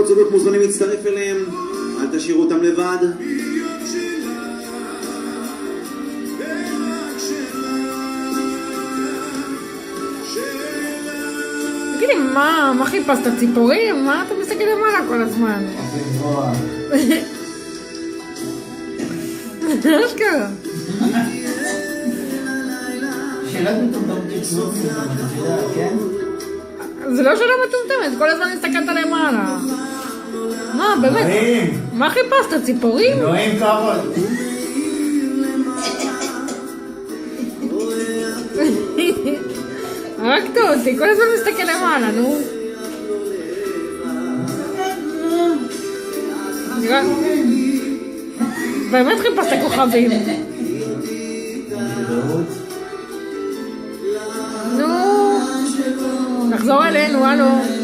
זוגות מוזמנים להצטרף אליהם, אל תשאירו אותם לבד. תגידי, מה חיפשת? ציפורים? מה אתה מסתכל למעלה כל הזמן? מה שקרה? שאלת מטומטמת, כן? זה לא שאלה מטומטמת, כל הזמן הסתכלת למעלה. מה, באמת? מה חיפשת? ציפורים? נועים כבוד. הרגת אותי, כל הזמן מסתכל למעלה, נו. באמת חיפשת כוכבים. נו, נחזור אלינו, הלו.